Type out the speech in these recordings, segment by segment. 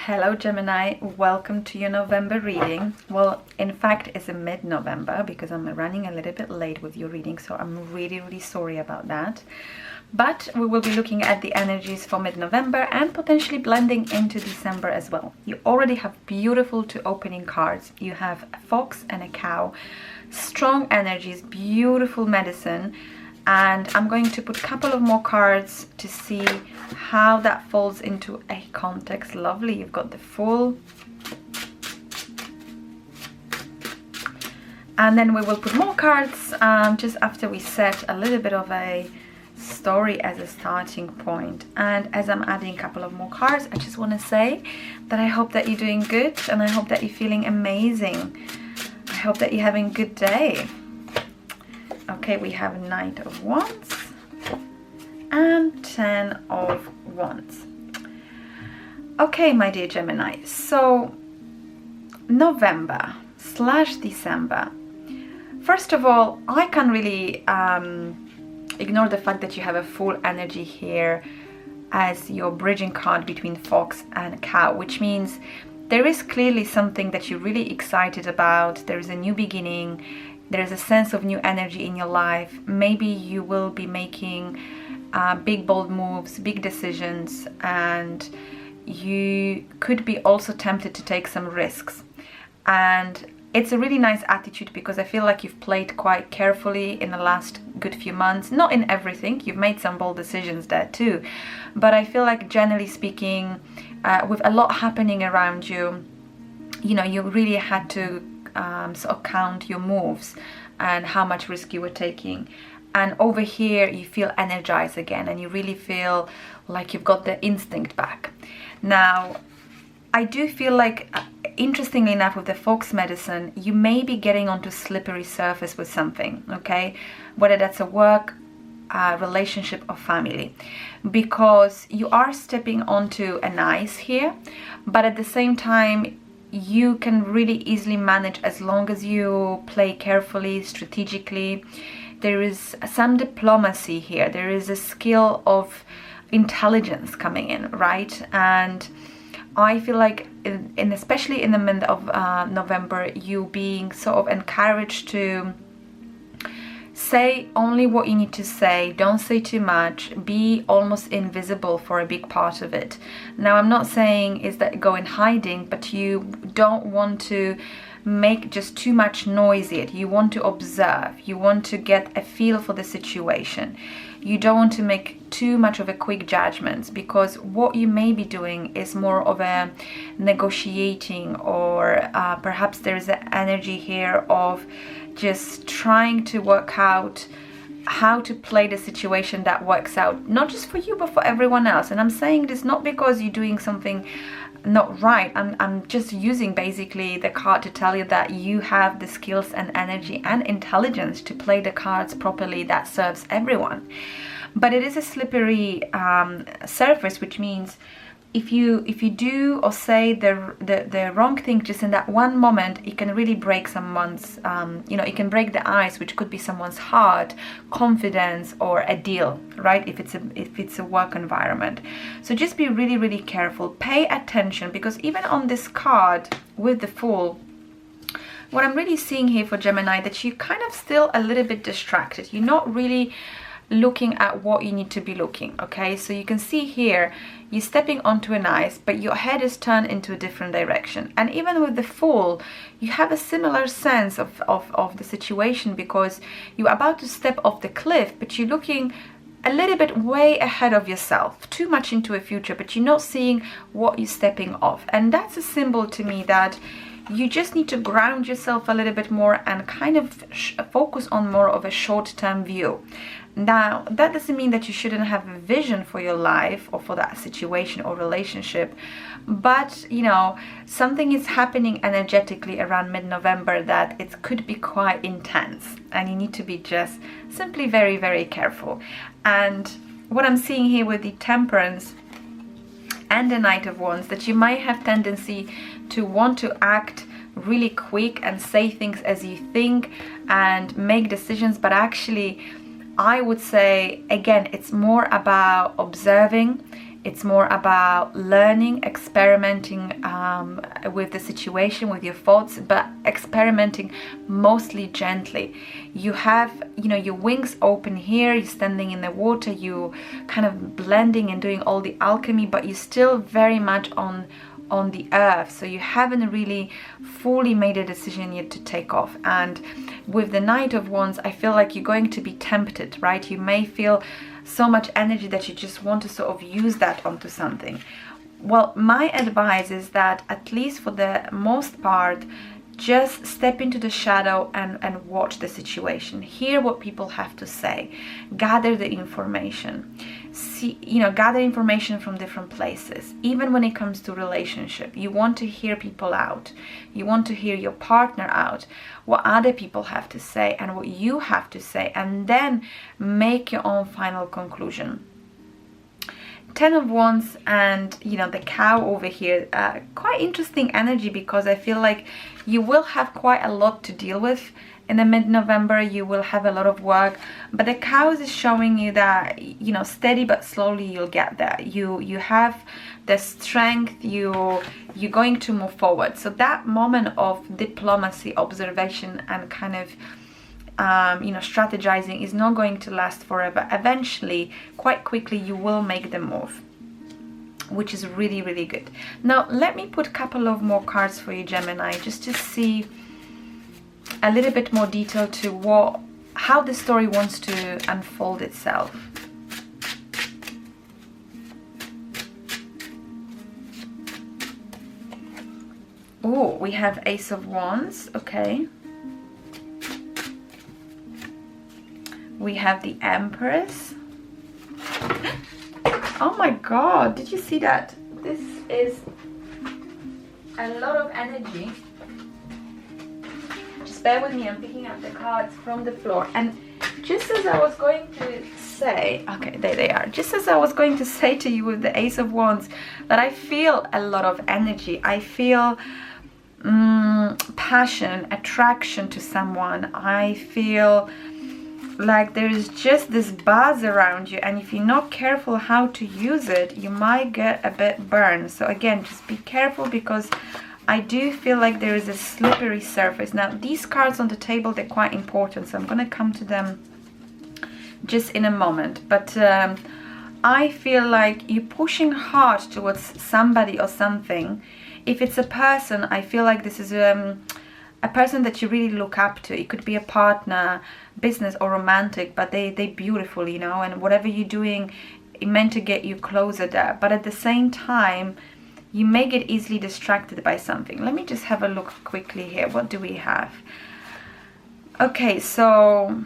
Hello Gemini, welcome to your November reading. Well, in fact, it's a mid-November because I'm running a little bit late with your reading, so I'm really sorry about that. But we will be looking at the energies for mid-November and potentially blending into December as well. You already have beautiful two opening cards. You have a fox and a cow. Strong energies, beautiful medicine. And I'm going to put a couple of more cards to see how that falls into a context. Lovely, you've got the Fool. And then we will put more cards just after we set a little bit of a story as a starting point. And as I'm adding a couple of more cards, I just want to say that I hope that you're doing good and I hope that you're feeling amazing. I hope that you're having a good day. Okay, we have Knight of Wands and 10 of Wands. Okay, my dear Gemini, so November/December. First of all, I can't really ignore the fact that you have a Fool energy here as your bridging card between Fox and Cow, which means there is clearly something that you're really excited about. There is a new beginning. There is a sense of new energy in your life. Maybe you will be making big, bold moves, big decisions, and you could be also tempted to take some risks. And it's a really nice attitude because I feel like you've played quite carefully in the last good few months. Not in everything, you've made some bold decisions there too. But I feel like generally speaking, with a lot happening around you, you know, you really had to sort of count your moves and how much risk you were taking. And over here you feel energized again and you really feel like you've got the instinct back. Now I do feel like, interestingly enough, with the Fox medicine, you may be getting onto slippery surface with something, okay, whether that's a work, relationship or family, because you are stepping onto an ice here, but at the same time you can really easily manage as long as you play carefully, strategically. There is some diplomacy here. There is a skill of intelligence coming in, right? And I feel like, especially in the month of November, you being sort of encouraged to say only what you need to say, don't say too much, be almost invisible for a big part of it. Now, I'm not saying is that go in hiding, but you don't want to make just too much noise yet. You want to observe, you want to get a feel for the situation. You don't want to make too much of a quick judgment, because what you may be doing is more of a negotiating, or perhaps there's an energy here of just trying to work out how to play the situation that works out, not just for you but for everyone else. And I'm saying this not because you're doing something not right. I'm just using basically the card to tell you that you have the skills and energy and intelligence to play the cards properly that serves everyone. But it is a slippery surface, which means if you do or say the wrong thing just in that one moment, it can really break someone's it can break the ice, which could be someone's heart, confidence, or a deal, right? If it's a work environment. So just be really careful, pay attention, because even on this card with the Fool, what I'm really seeing here for Gemini, that you're kind of still a little bit distracted. You're not really looking at what you need to be looking, okay? So you can see here you're stepping onto an ice, but your head is turned into a different direction. And even with the Fool, you have a similar sense of the situation, because you're about to step off the cliff, but you're looking a little bit way ahead of yourself, too much into a future, but you're not seeing what you're stepping off. And that's a symbol to me that you just need to ground yourself a little bit more and kind of focus on more of a short-term view. Now, that doesn't mean that you shouldn't have a vision for your life or for that situation or relationship, but you know, something is happening energetically around mid-November that it could be quite intense, and you need to be just simply very careful. And what I'm seeing here with the Temperance and the Knight of Wands, that you might have tendency to want to act really quick and say things as you think and make decisions, but actually I would say, again, it's more about observing. It's more about learning, experimenting with the situation, with your thoughts, but experimenting mostly gently. You have, your wings open here, you're standing in the water, you kind of blending and doing all the alchemy, but you're still very much on the earth, so you haven't really fully made a decision yet to take off. And with the Knight of Wands, I feel like you're going to be tempted, right? You may feel so much energy that you just want to sort of use that onto something. Well, my advice is that, at least for the most part, just step into the shadow and watch the situation. Hear what people have to say. Gather the information. See, gather information from different places. Even when it comes to relationship, you want to hear people out. You want to hear your partner out, what other people have to say and what you have to say, and then make your own final conclusion. 10 of Wands and the cow over here, quite interesting energy, because I feel like you will have quite a lot to deal with in the mid-November. You will have a lot of work, but the cows is showing you that steady but slowly you'll get there. You have the strength, you're going to move forward. So that moment of diplomacy, observation, and kind of strategizing is not going to last forever. Eventually, quite quickly, you will make the move, which is really, really good. Now, let me put a couple of more cards for you, Gemini, just to see a little bit more detail to how the story wants to unfold itself. Oh, we have Ace of Wands, okay. We have the Empress. Oh my God, did you see that? This is a lot of energy. Just bear with me, I'm picking up the cards from the floor. And just as I was going to say, okay, there they are. Just as I was going to say to you with the Ace of Wands, that I feel a lot of energy. I feel passion, attraction to someone. I feel like there is just this buzz around you, and if you're not careful how to use it, you might get a bit burned. So again, just be careful, because I do feel like there is a slippery surface. Now, these cards on the table, they're quite important, so I'm going to come to them just in a moment. But I feel like you're pushing hard towards somebody or something. If it's a person, I feel like this is a person that you really look up to. It could be a partner, business, or romantic, but they're beautiful, and whatever you're doing, it meant to get you closer there. But at the same time, you may get easily distracted by something. Let me just have a look quickly here. What do we have? Okay, so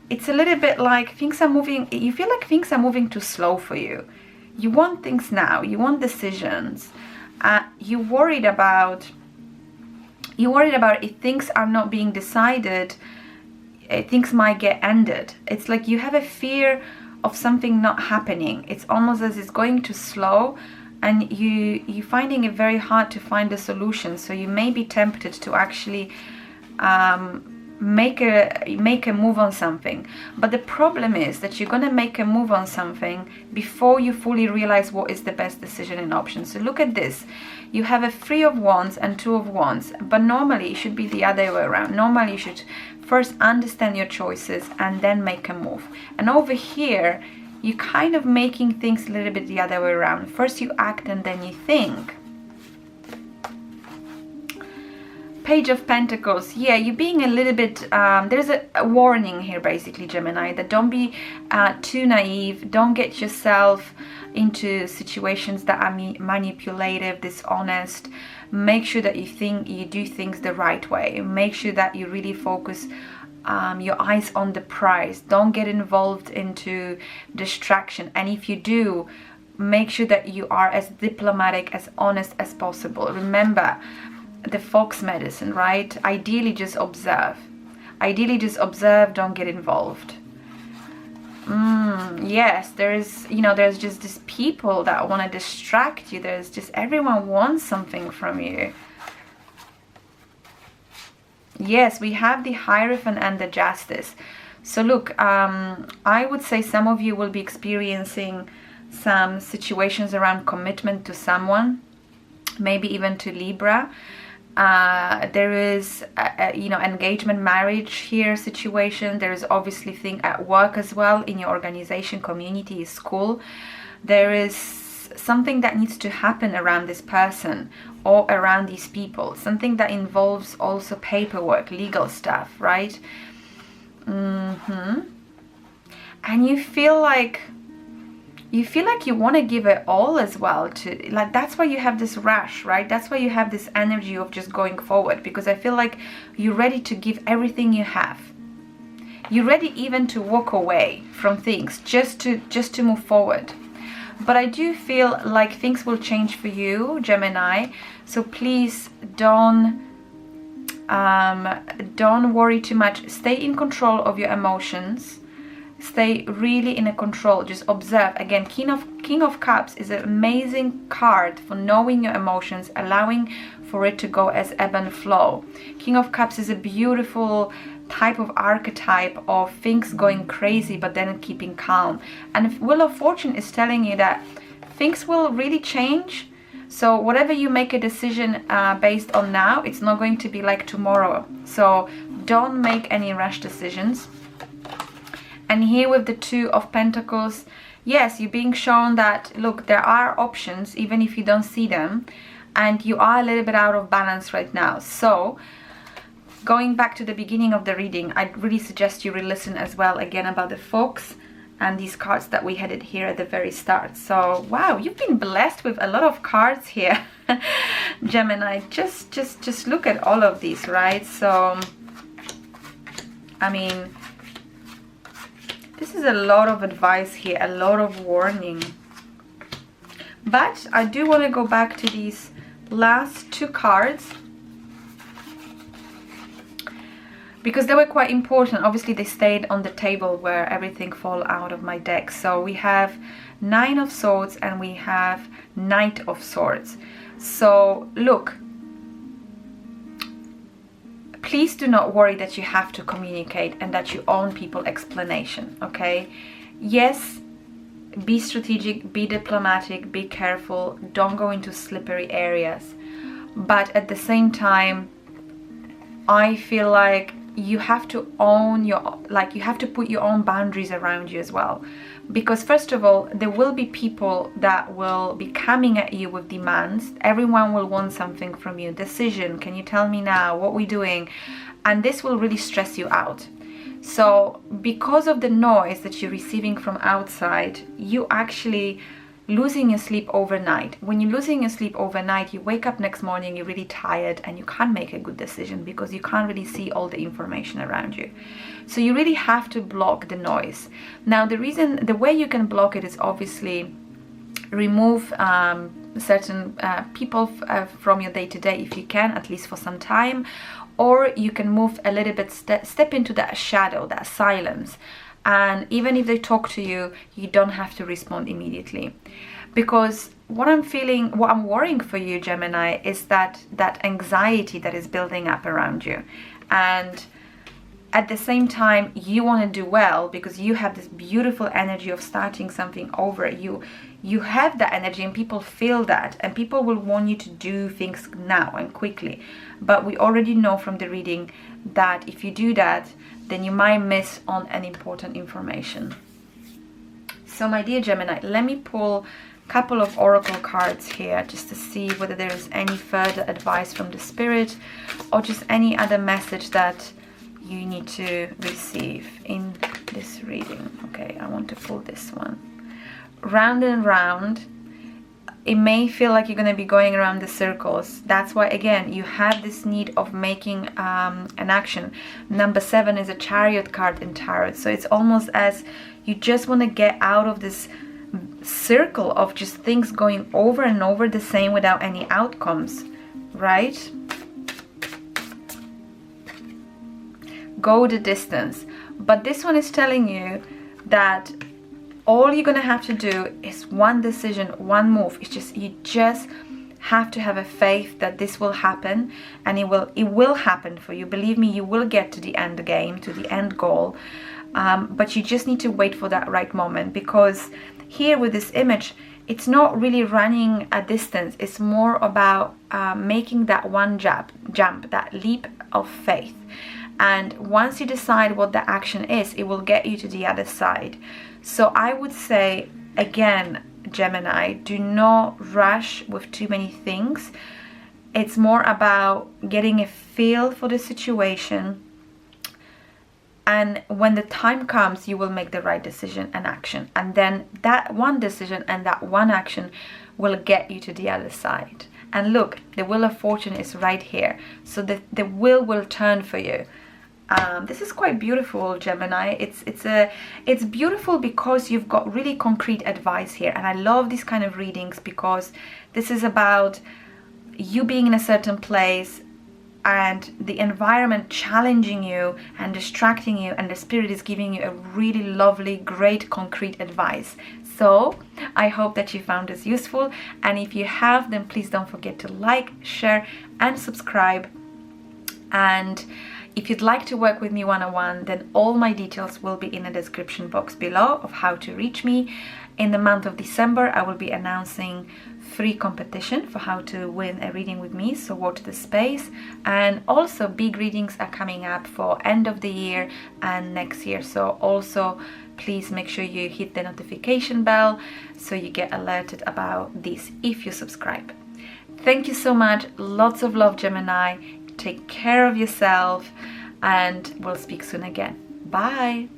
it's a little bit like things are moving. You feel like things are moving too slow for you. You want things now. You want decisions. You're worried about if things are not being decided, things might get ended. It's like you have a fear of something not happening. It's almost as it's going too slow, and you're finding it very hard to find a solution. So you may be tempted to actually make a move on something. But the problem is that you're going to make a move on something before you fully realize what is the best decision and option. So look at this. You have a 3 of Wands and 2 of Wands, but normally it should be the other way around. Normally you should first understand your choices and then make a move. And over here, you're kind of making things a little bit the other way around. First you act and then you think. Page of Pentacles. Yeah, you're being a little bit, there's a warning here basically, Gemini, that don't be too naive. Don't get yourself into situations that are manipulative, dishonest. Make sure that you do things the right way. Make sure that you really focus your eyes on the prize. Don't get involved into distraction. And if you do, make sure that you are as diplomatic, as honest as possible. Remember the fox medicine, right? Ideally just observe. Don't get involved. Yes, there's just these people that want to distract you. There's just, everyone wants something from you. Yes, we have the Hierophant and the Justice. So look, I would say some of you will be experiencing some situations around commitment to someone, maybe even to Libra. There is you know, engagement, marriage here situation. There is obviously thing at work as well, in your organization, community, school. There is something that needs to happen around this person or around these people, something that involves also paperwork, legal stuff, right? And you feel like you want to give it all as well, to like, that's why you have this rush, right? That's why you have this energy of just going forward, because I feel like you're ready to give everything you have. You're ready even to walk away from things just to move forward. But I do feel like things will change for you, Gemini, so please don't worry too much. Stay in control of your emotions. Stay really in a control. Just observe. Again, King of Cups is an amazing card for knowing your emotions, allowing for it to go as ebb and flow. King of Cups is a beautiful type of archetype of things going crazy but then keeping calm. And Wheel of Fortune is telling you that things will really change. So whatever you make a decision based on now, it's not going to be like tomorrow. So don't make any rash decisions. And here with the Two of Pentacles, yes, you're being shown that, look, there are options, even if you don't see them, and you are a little bit out of balance right now. So, going back to the beginning of the reading, I'd really suggest you re-listen as well again about the Fox and these cards that we had here at the very start. So, wow, you've been blessed with a lot of cards here, Gemini. Just look at all of these, right? So, I mean, this is a lot of advice here, a lot of warning. But I do want to go back to these last two cards, because they were quite important. Obviously, they stayed on the table where everything fell out of my deck. So we have Nine of Swords and we have Knight of Swords. So look, please do not worry that you have to communicate and that you own people's explanation, okay? Yes, be strategic, be diplomatic, be careful, don't go into slippery areas. But at the same time, I feel like you have to own your, like, you have to put your own boundaries around you as well. Because first of all, there will be people that will be coming at you with demands. Everyone will want something from you. Decision, can you tell me now what we're doing? And this will really stress you out. So because of the noise that you're receiving from outside, you actually losing your sleep overnight. When you're losing your sleep overnight, you wake up next morning, you're really tired and you can't make a good decision because you can't really see all the information around you. So you really have to block the noise. Now the way you can block it is obviously remove certain people from your day-to-day if you can, at least for some time, or you can move a little bit, step into that shadow, that silence. And even if they talk to you, you don't have to respond immediately. Because what I'm feeling, what I'm worrying for you, Gemini, is that anxiety that is building up around you. And at the same time, you want to do well because you have this beautiful energy of starting something over. You have that energy and people feel that. And people will want you to do things now and quickly. But we already know from the reading that if you do that, then you might miss on an important information. So my dear Gemini, let me pull a couple of oracle cards here just to see whether there is any further advice from the spirit or just any other message that you need to receive in this reading. Okay, I want to pull this one. Round and round. It may feel like you're going to be going around the circles. That's why, again, you have this need of making an action. Number 7 is a Chariot card in Tarot. So it's almost as you just want to get out of this circle of just things going over and over the same without any outcomes, right? Go the distance. But this one is telling you that all you're gonna have to do is one decision, one move. It's just, you just have to have a faith that this will happen, and it will happen for you. Believe me, you will get to the end game, to the end goal. but you just need to wait for that right moment, because here with this image, it's not really running a distance. It's more about making that one jump, that leap of faith. And once you decide what the action is, it will get you to the other side. So I would say, again, Gemini, do not rush with too many things. It's more about getting a feel for the situation. And when the time comes, you will make the right decision and action. And then that one decision and that one action will get you to the other side. And look, the Wheel of Fortune is right here. So the wheel will turn for you. This is quite beautiful, Gemini. It's beautiful because you've got really concrete advice here. And I love these kind of readings because this is about you being in a certain place and the environment challenging you and distracting you, and the spirit is giving you a really lovely, great, concrete advice. So I hope that you found this useful, and if you have, then please don't forget to like, share and subscribe. And if you'd like to work with me one-on-one, then all my details will be in the description box below of how to reach me. In the month of December, I will be announcing free competition for how to win a reading with me, so watch the space. And also big readings are coming up for end of the year and next year, so also please make sure you hit the notification bell so you get alerted about this if you subscribe. Thank you so much. Lots of love, Gemini. Take care of yourself, and we'll speak soon again. Bye.